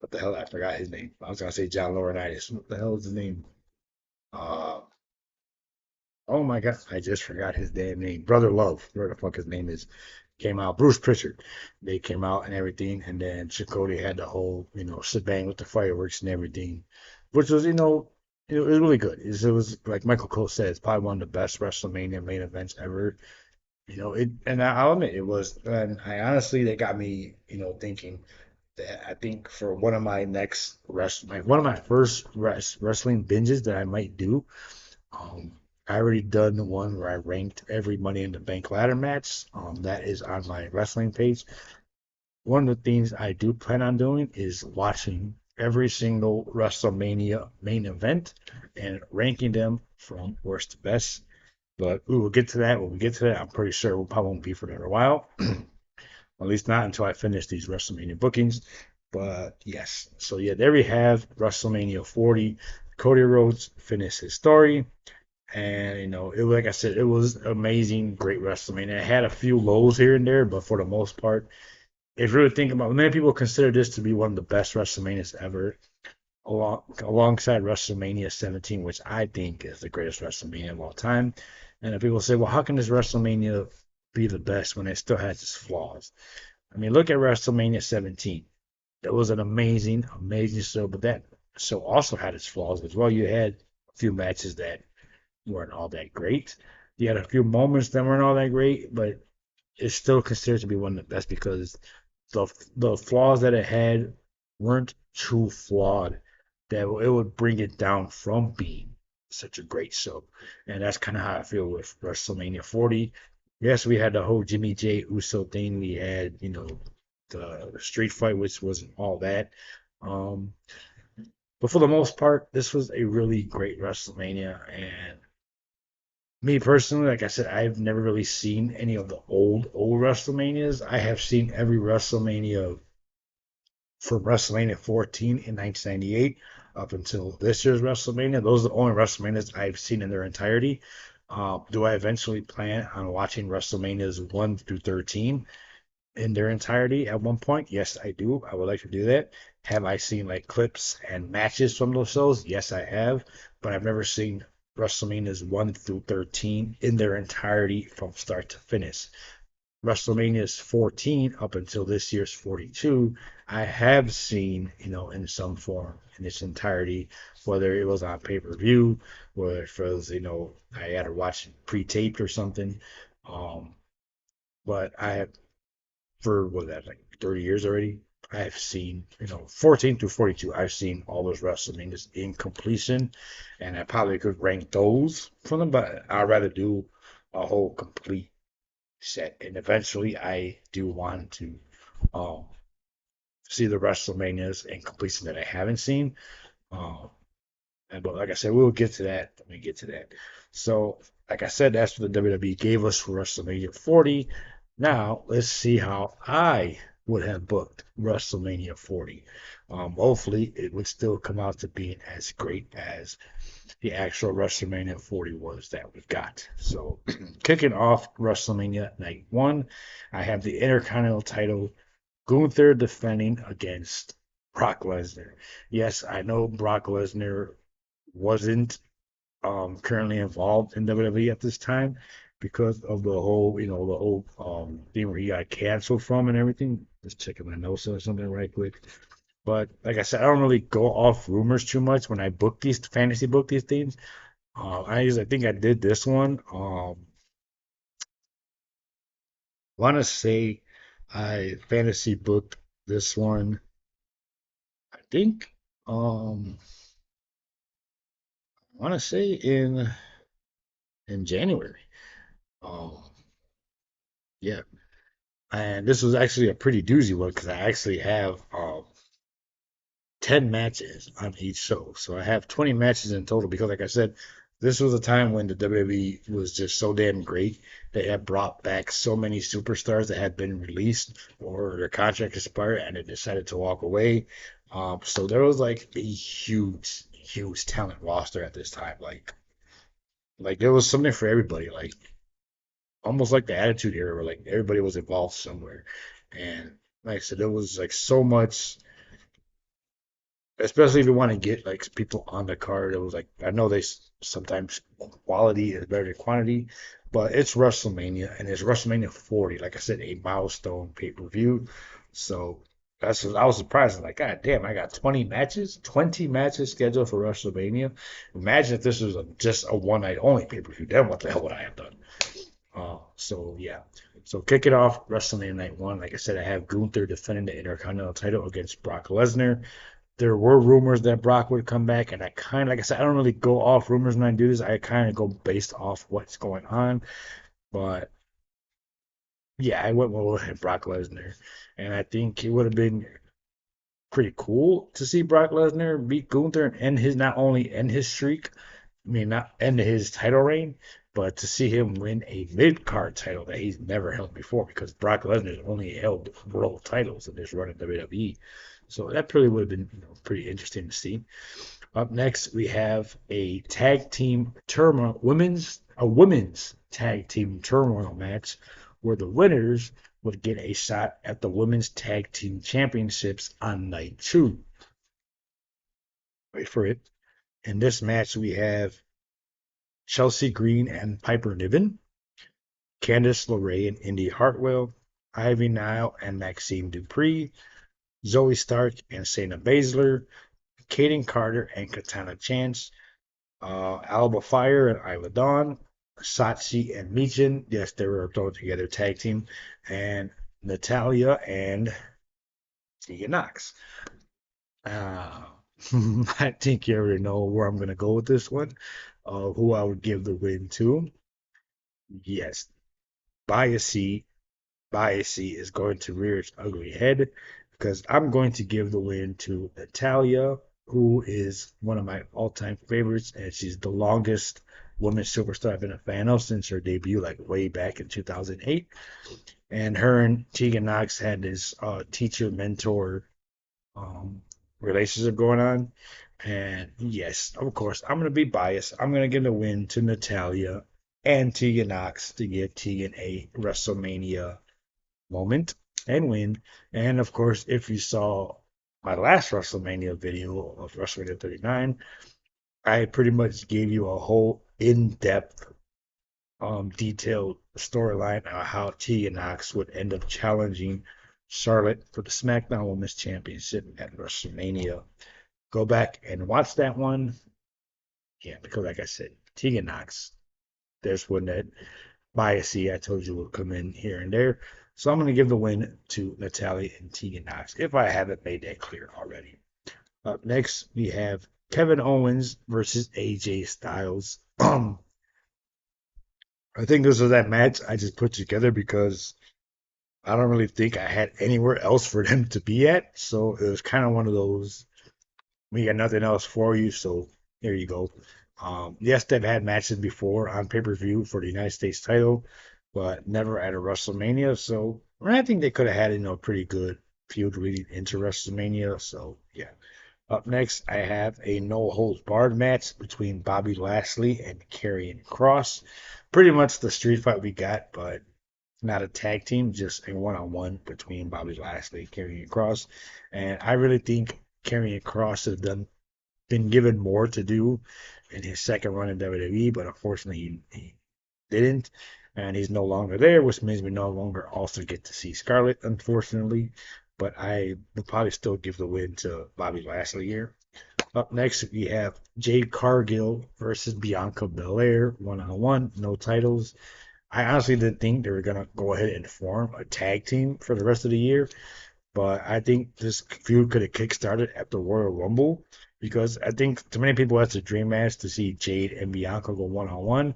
[SPEAKER 1] what the hell? I forgot his name. I was gonna say John Laurinaitis. What the hell is his name? Uh, oh my God, I just forgot his damn name. Brother Love, whatever the fuck his name is, came out. Bruce Pritchard. They came out and everything, and then Chakotay had the whole, shebang with the fireworks and everything, which was, it was really good. It was like Michael Cole said, it's probably one of the best WrestleMania main events ever. And I'll admit it was, and I honestly, they got me, thinking that I think for one of my next one of my first wrestling binges that I might do. I already done the one where I ranked every Money in the Bank ladder match. That is on my wrestling page. One of the things I do plan on doing is watching every single WrestleMania main event and ranking them from worst to best. But we will get to that when we get to that. I'm pretty sure we'll probably won't be for another while. At least not until I finish these WrestleMania bookings. But yes, so yeah, there we have WrestleMania 40. Cody Rhodes finished his story. And it like I said, it was amazing, great WrestleMania. It had a few lows here and there, but for the most part, if you really think about it, many people consider this to be one of the best WrestleManias ever, alongside WrestleMania 17, which I think is the greatest WrestleMania of all time. And if people say, well, how can this WrestleMania be the best when it still has its flaws? I mean, look at WrestleMania 17. That was an amazing, amazing show, but that show also had its flaws as well. You had a few matches that weren't all that great. You had a few moments that weren't all that great, but it's still considered to be one of the best because the flaws that it had weren't too flawed that it would bring it down from being such a great show. And that's kind of how I feel with WrestleMania 40. Yes, we had the whole Jimmy J Uso thing. We had, the street fight, which wasn't all that. Um, but for the most part, this was a really great WrestleMania. And me personally, like I said, I've never really seen any of the old WrestleManias. I have seen every WrestleMania from WrestleMania 14 in 1998 up until this year's WrestleMania. Those are the only WrestleManias I've seen in their entirety. Do I eventually plan on watching WrestleManias 1 through 13 in their entirety at one point? Yes, I do. I would like to do that. Have I seen like clips and matches from those shows? Yes, I have. But I've never seen WrestleManias 1 through 13 in their entirety from start to finish. WrestleMania's 14 up until this year's 42, I have seen, in some form in its entirety, whether it was on pay-per-view, whether it was, I had to watch it pre-taped or something. Um, but I have, for what that, like 30 years already, I've seen, 14 through 42, I've seen all those WrestleManias in completion, and I probably could rank those for them, but I'd rather do a whole complete set. And eventually, I do want to um, see the WrestleManias in completion that I haven't seen. Um, but like I said, we'll get to that when we get to that. So, like I said, that's what the WWE gave us for WrestleMania 40. Now, let's see how I would have booked WrestleMania 40. Hopefully, it would still come out to being as great as the actual WrestleMania 40 was that we've got. So, kicking off WrestleMania Night 1, I have the Intercontinental title, Gunther defending against Brock Lesnar. Yes, I know Brock Lesnar wasn't currently involved in WWE at this time because of the whole, the whole thing where he got canceled from and everything. Just checking my notes or something right quick. But like I said, I don't really go off rumors too much when I book these fantasy book these things. I think I did this one. Want to say I fantasy booked this one. I think want to say in January. Um, yeah, and this was actually a pretty doozy one because I actually have 10 matches on each show. So I have 20 matches in total because, like I said, this was a time when the WWE was just so damn great. They had brought back so many superstars that had been released or their contract expired and they decided to walk away. So there was like a huge, huge talent roster at this time. Like Like there was something for everybody. Like almost like the Attitude Era, where like everybody was involved somewhere. And like I said, there was like so much, especially if you want to get like people on the card. It was like I know sometimes quality is better than quantity, but it's WrestleMania and it's WrestleMania 40. Like I said, a milestone pay-per-view. So that's what I was surprised. Like, God damn, I got 20 matches scheduled for WrestleMania. Imagine if this was just a one night only pay-per-view. Then what the hell would I have done? So yeah. So kick it off, WrestleMania Night 1. Like I said, I have Gunther defending the Intercontinental title against Brock Lesnar. There were rumors that Brock would come back, and I kind of, like I said, I don't really go off rumors when I do this. I kind of go based off what's going on. But yeah, I went with Brock Lesnar, and I think it would have been pretty cool to see Brock Lesnar beat Gunther and end his not only end his streak, I mean not end his title reign, but to see him win a mid card title that he's never held before because Brock Lesnar only held world titles in his run in WWE. So that probably would have been pretty interesting to see. Up next, we have a tag team turmoil, women's tag team turmoil match, where the winners would get a shot at the women's tag team championships on night two. Wait for it. In this match, we have Chelsea Green and Piper Niven, Candice LeRae and Indy Hartwell, Ivy Nile and Maxine Dupree, Zoe Stark and Shayna Baszler, Kaden Carter and Katana Chance, Alba Fire and Isla Dawn, Satchi and Michin. Yes, they were thrown together tag team, and Natalia and Tegan Knox. Uh, I think you already know where I'm going to go with this one. Who I would give the win to. Yes, biasy. Biasy is going to rear its ugly head because I'm going to give the win to Natalia, who is one of my all-time favorites, and she's the longest women's superstar I've been a fan of since her debut, like way back in 2008. And her and Tegan Knox had this teacher mentor um, relationship going on. And yes, of course, I'm going to be biased. I'm going to give the win to Natalia and Tegan Knox to give Tegan a WrestleMania moment and win. And of course, if you saw my last WrestleMania video of WrestleMania 39, I pretty much gave you a whole in-depth, detailed storyline on how Tegan Knox would end up challenging Charlotte for the SmackDown Women's Championship at WrestleMania. Go back and watch that one. Yeah, because like I said, Tegan Knox, there's one that biasy I told you will come in here and there. So I'm going to give the win to Natalia and Tegan Knox if I haven't made that clear already. Up next, we have Kevin Owens versus AJ Styles. I think this was that match I just put together because I don't really think I had anywhere else for them to be at. So it was kind of one of those, we got nothing else for you. So there you go. Yes, they've had matches before on pay per view for the United States title, but never at a WrestleMania. So I think they could have had a pretty good feud leading into WrestleMania. So yeah. Up next, I have a no holds barred match between Bobby Lashley and Karrion Kross. Pretty much the street fight we got, but not a tag team, just a one on one between Bobby Lashley and Karrion Kross. And I really think Karrion Kross has been given more to do in his second run in WWE, but unfortunately he didn't. And he's no longer there, which means we no longer also get to see Scarlett, unfortunately. But I will probably still give the win to Bobby Lashley here. Up next, we have Jade Cargill versus Bianca Belair, one on one, no titles. I honestly didn't think they were going to go ahead and form a tag team for the rest of the year. But I think this feud could have kickstarted at the Royal Rumble because I think to many people that's a dream match to see Jade and Bianca go one on one.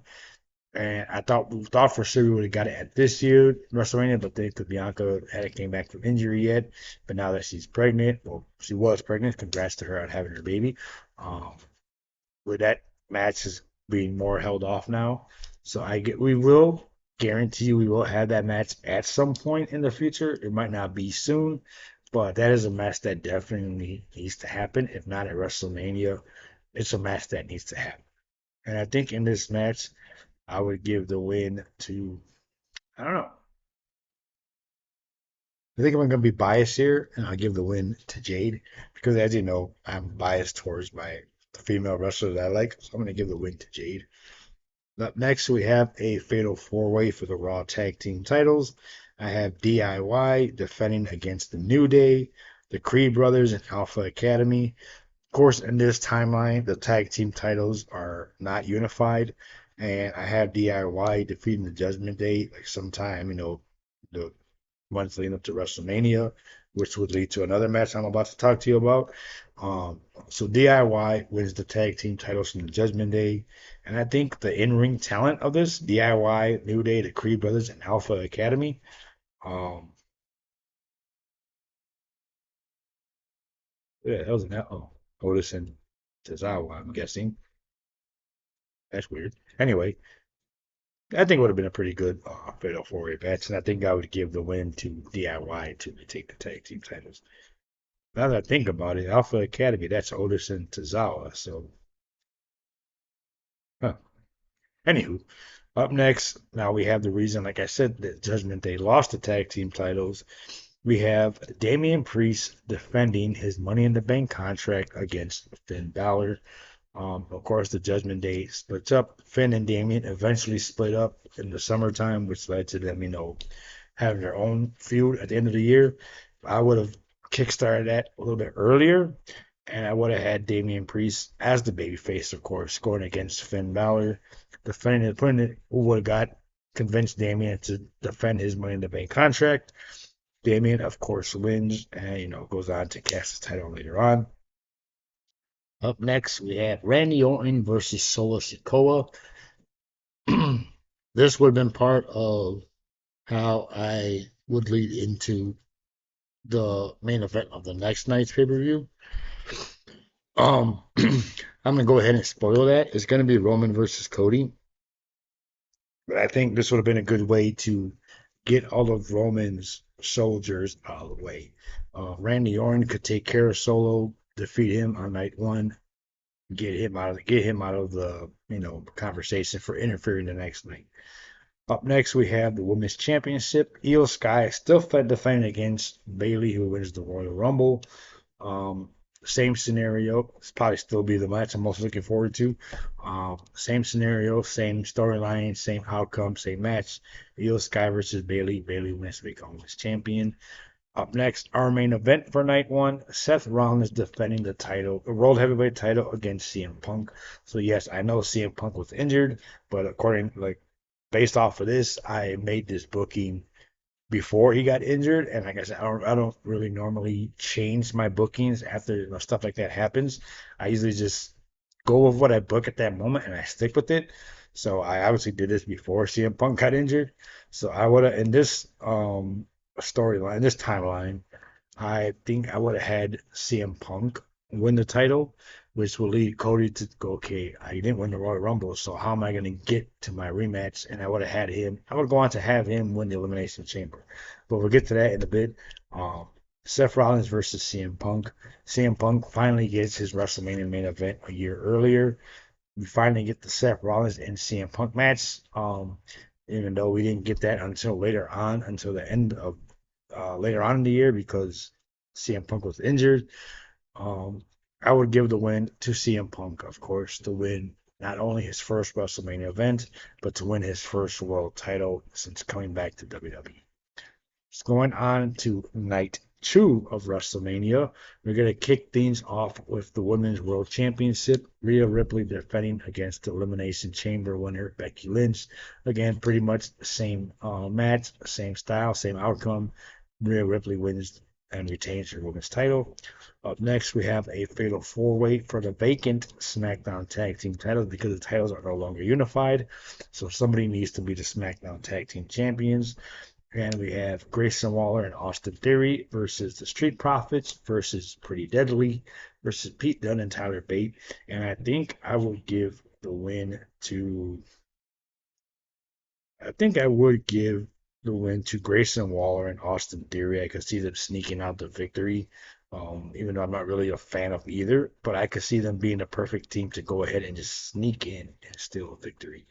[SPEAKER 1] And I thought for sure we would have got it at this year WrestleMania, but then because Bianca hadn't came back from injury yet, but now that she's pregnant, well, she was pregnant. Congrats to her on having her baby. Um, with that match is being more held off now, so we will guarantee we will have that match at some point in the future. It might not be soon, but that is a match that definitely needs to happen. If not at WrestleMania, it's a match that needs to happen. And I think in this match, I would give the win to, I don't know. I think I'm going to be biased here, and I'll give the win to Jade because, as you know, I'm biased towards the female wrestlers I like. So I'm going to give the win to Jade. Up next, we have a fatal four-way for the Raw Tag Team titles. I have DIY defending against the New Day, the Creed Brothers, and Alpha Academy. Of course, in this timeline, the tag team titles are not unified, and I have DIY defeating the Judgment Day like sometime, the months leading up to WrestleMania, which would lead to another match I'm about to talk to you about. Um, so DIY wins the tag team titles from the Judgment Day, and I think the in-ring talent of this DIY, New Day, the Creed Brothers, and Alpha Academy. Um, yeah, that was an Otis and Tozawa, I'm guessing. That's weird. Anyway, I think it would have been a pretty good fatal four-way match, and I think I would give the win to DIY to take the tag team titles. Now that I think about it, Alpha Academy, that's Otis and Tozawa. So, huh. Anywho, up next, now we have the reason, like I said, that Judgment Day lost the tag team titles. We have Damian Priest defending his Money in the Bank contract against Finn Balor. Of course, the Judgment Day splits up. Finn and Damian eventually split up in the summertime, which led to them, having their own feud at the end of the year. I would have kickstarted that a little bit earlier, and I would have had Damian Priest as the babyface, of course, going against Finn Balor, defending it, putting it, who would have got convinced Damian to defend his Money in the Bank contract. Damian, of course, wins and goes on to cast his title later on. Up next, we have Randy Orton versus Solo Sikoa. This would have been part of how I would lead into the main event of the next night's pay per view. I'm gonna go ahead and spoil that. It's gonna be Roman versus Cody, but I think this would have been a good way to get all of Roman's soldiers out of the way. Randy Orton could take care of Solo, defeat him on night one, get him out of the conversation for interfering the next night. Up next, we have the Women's Championship. Io Sky still defending against Bayley, who wins the Royal Rumble. Um, Same scenario. It's probably still be the match I'm most looking forward to. Same scenario, same storyline, same outcome, same match. Io Sky versus Bayley. Bayley wins to become Women's Champion. Up next, our main event for night one, Seth Rollins defending the title, the World Heavyweight title against CM Punk. So yes, I know CM Punk was injured, but based off of this, I made this booking before he got injured, and like I said, I don't really normally change my bookings after stuff like that happens. I usually just go with what I book at that moment, and I stick with it. So I obviously did this before CM Punk got injured. So I would have in this storyline, this timeline, I think I would have had CM Punk win the title, which will lead Cody to go, okay, I didn't win the Royal Rumble, so how am I going to get to my rematch? And I would have had him, I would go on to have him win the Elimination Chamber. But we'll get to that in a bit. Um, Seth Rollins versus CM Punk. CM Punk finally gets his WrestleMania main event a year earlier. We finally get the Seth Rollins and CM Punk match. Even though we didn't get that until later on, until the end of later on in the year because CM Punk was injured. Um, I would give the win to CM Punk, of course, to win not only his first WrestleMania event, but to win his first world title since coming back to WWE. Just going on to night two of WrestleMania, we're going to kick things off with the Women's World Championship. Rhea Ripley defending against the Elimination Chamber winner, Becky Lynch. Again, pretty much the same match, same style, same outcome. Rhea Ripley wins and retains her women's title. Up next, we have a fatal four-way for the vacant SmackDown Tag Team titles because the titles are no longer unified. So somebody needs to be the SmackDown Tag Team champions. And we have Grayson Waller and Austin Theory versus the Street Profits versus Pretty Deadly versus Pete Dunne and Tyler Bate. And I think I would give the win to. I think I would give the win to Grayson Waller and Austin Theory. I could see them sneaking out the victory. Even though I'm not really a fan of either, but I could see them being the perfect team to go ahead and just sneak in and steal a victory.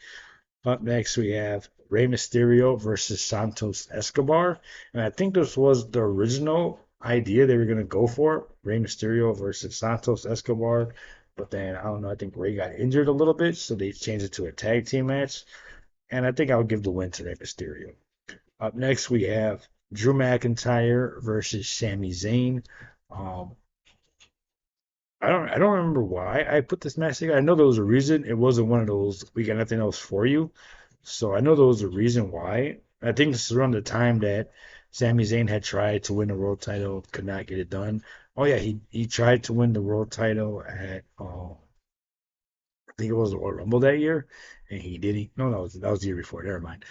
[SPEAKER 1] Up next, we have Rey Mysterio versus Santos Escobar. And I think this was the original idea they were going to go for Rey Mysterio versus Santos Escobar. But then, I don't know, I think Rey got injured a little bit, so they changed it to a tag team match. And I think I'll give the win to Rey Mysterio. Up next, we have Drew McIntyre versus Sami Zayn. Um, I don't remember why I put this match together. I know there was a reason. It wasn't one of those we got nothing else for you. So I know there was a reason why. I think this is around the time that Sami Zayn had tried to win the world title, could not get it done. Oh yeah, he tried to win the world title at I think it was the Royal Rumble that year, and he didn't. No, that was the year before. Never mind.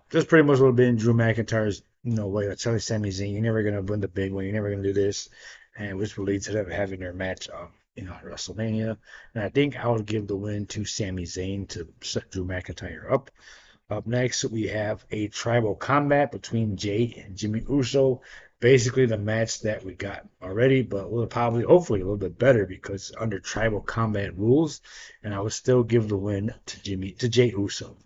[SPEAKER 1] This pretty much would have been Drew McIntyre's way of telling Sami Zayn, "You're never gonna win the big one. You're never gonna do this," and which will lead to them having their match, at WrestleMania. And I think I would give the win to Sami Zayn to set Drew McIntyre up. Up next, we have a tribal combat between Jay and Jimmy Uso. Basically, the match that we got already, but we'll probably, hopefully, a little bit better because under tribal combat rules. And I would still give the win to Jay Uso.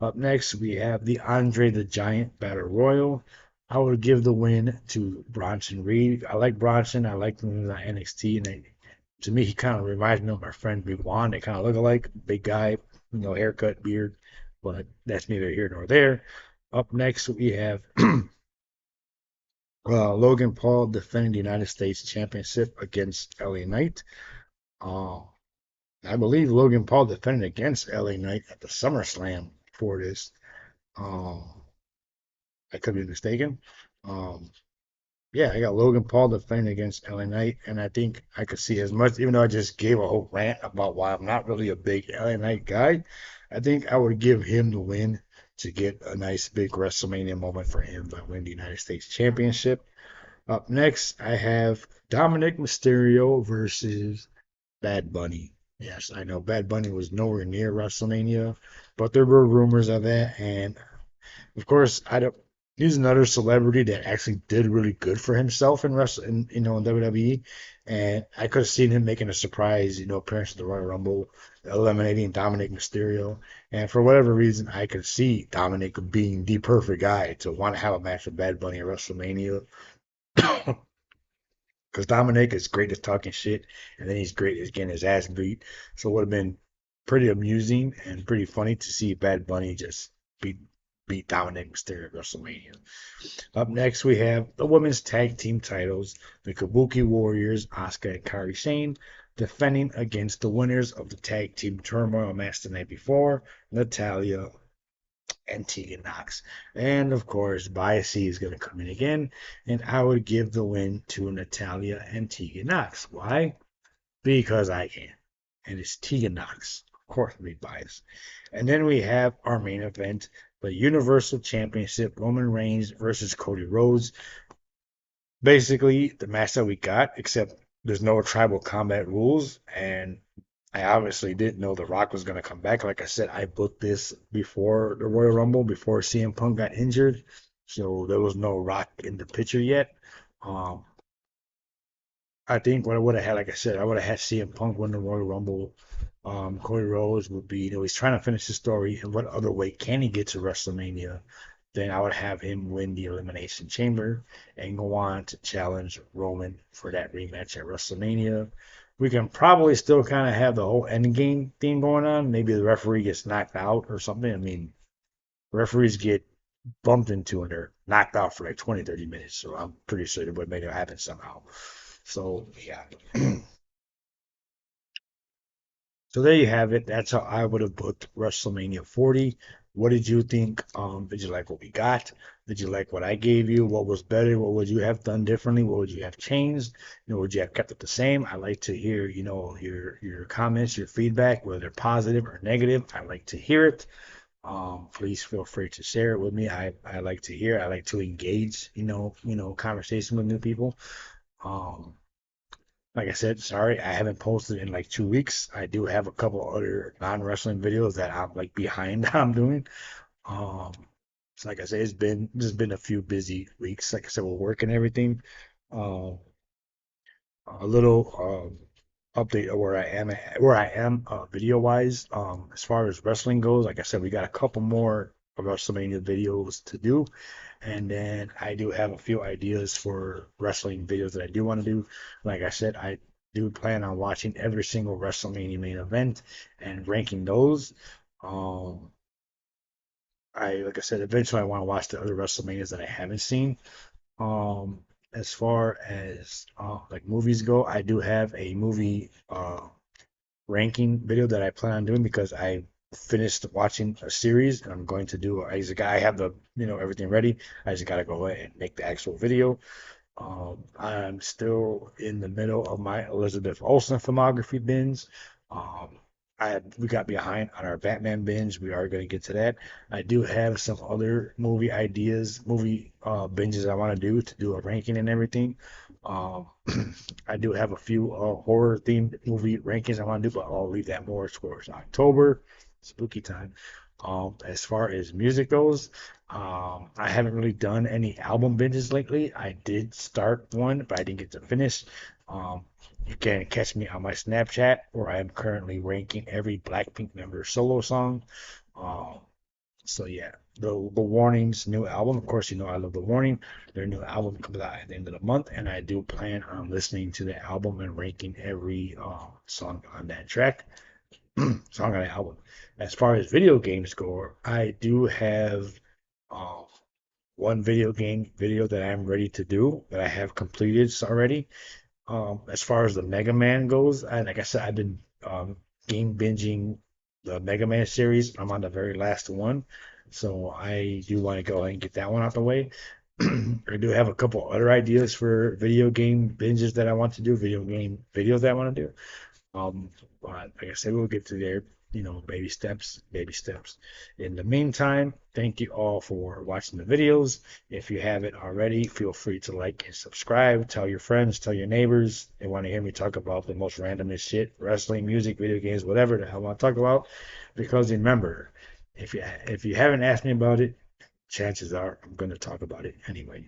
[SPEAKER 1] Up next, we have the Andre the Giant Battle Royal. I would give the win to Bronson Reed. I like Bronson. I like him in NXT, and to me, he kind of reminds me of my friend Big Juan. They kind of look alike. Big guy, haircut, beard. But that's neither here nor there. Up next, we have Logan Paul defending the United States Championship against LA Knight. Uh, I believe Logan Paul defended against LA Knight at the SummerSlam for this. Um, I could be mistaken. Um, yeah, I got Logan Paul defending against LA Knight, and I think I could see as much, even though I just gave a whole rant about why I'm not really a big LA Knight guy, I think I would give him the win to get a nice big WrestleMania moment for him by winning the United States Championship. Up next, I have Dominic Mysterio versus Bad Bunny. Yes, I know Bad Bunny was nowhere near WrestleMania, but there were rumors of that, and of course, I don't. He's another celebrity that actually did really good for himself in wrestling, in WWE, and I could have seen him making a surprise, appearance at the Royal Rumble, eliminating Dominic Mysterio, and for whatever reason, I could see Dominic being the perfect guy to want to have a match with Bad Bunny at WrestleMania, because Dominic is great at talking shit, and then he's great at getting his ass beat. So it would have been pretty amusing and pretty funny to see Bad Bunny just beat beat Dominic Mysterio at WrestleMania. Up next, we have the women's tag team titles: the Kabuki Warriors, Asuka and Kairi Sane, defending against the winners of the tag team turmoil match the night before, Natalia and Tegan Knox. And of course, Biasy is going to come in again, and I would give the win to Natalia and Tegan Knox. Why? Because I can. And it's Tegan Knox. Of course, I'm biased. And then we have our main event, the Universal Championship, Roman Reigns versus Cody Rhodes. Basically, the match that we got, except there's no tribal combat rules, and I obviously didn't know The Rock was going to come back. Like I said, I booked this before the Royal Rumble, before CM Punk got injured, so there was no Rock in the picture yet. Um, I think what I would have had, like I said, I would have had CM Punk win the Royal Rumble. Cody Rhodes would be, he's trying to finish the story. And what other way can he get to WrestleMania? Then I would have him win the Elimination Chamber and go on to challenge Roman for that rematch at WrestleMania. We can probably still kind of have the whole endgame thing going on. Maybe the referee gets knocked out or something. I mean, referees get bumped into and they're knocked out for like 20, 30 minutes. So I'm pretty sure they would make it happen somehow. So, yeah. So there you have it. That's how I would have booked WrestleMania 40. What did you think? Did you like what we got? Did you like what I gave you? What was better? What would you have done differently? What would you have changed? Would you have kept it the same? I like to hear, your comments, your feedback, whether they're positive or negative. I like to hear it. Please feel free to share it with me. I like to hear. I like to engage, conversation with new people. Um, like I said, sorry, I haven't posted in like 2 weeks. I do have a couple other non-wrestling videos that I'm like behind I'm doing. Um, so like I said, it's been a few busy weeks. Like I said, we're working everything. Um, a little update of where I am video wise. As far as wrestling goes, like I said, we got a couple more WrestleMania videos to do, and then I do have a few ideas for wrestling videos that I do want to do. Like I said, I do plan on watching every single WrestleMania main event and ranking those. Um, like I said, eventually I want to watch the other WrestleManias that I haven't seen. Um, as far as like movies go, I do have a movie ranking video that I plan on doing because I finished watching a series and I'm going to do. I have the everything ready. I just gotta go ahead and make the actual video. I'm still in the middle of my Elizabeth Olsen filmography binge. Um, we got behind on our Batman binge. We are going to get to that. I do have some other movie ideas, movie binges I want to do a ranking and everything. Um, I do have a few horror themed movie rankings I want to do, but I'll leave that more towards October, spooky time. As far as music goes, I haven't really done any album binges lately. I did start one, but I didn't get to finish. Um, you can catch me on my Snapchat, where I am currently ranking every Blackpink member solo song. Um, so yeah, the Warning's new album. Of course, I love the Warning. Their new album comes out at the end of the month, and I do plan on listening to the album and ranking every song on that track, song on the album. As far as video games go, I do have uh, one video game video that I'm ready to do that I have completed already. As far as the Mega Man goes, like I said, I've been game binging the Mega Man series. I'm on the very last one, so I do want to go ahead and get that one out the way. I do have a couple other ideas for video game binges that I want to do, video game videos that I want to do. But like I said, we'll get to there, baby steps, baby steps. In the meantime, thank you all for watching the videos. If you haven't already, feel free to like and subscribe. Tell your friends, tell your neighbors. They want to hear me talk about the most randomest shit, wrestling, music, video games, whatever the hell I want to talk about. Because remember, if you haven't asked me about it, chances are I'm going to talk about it anyway.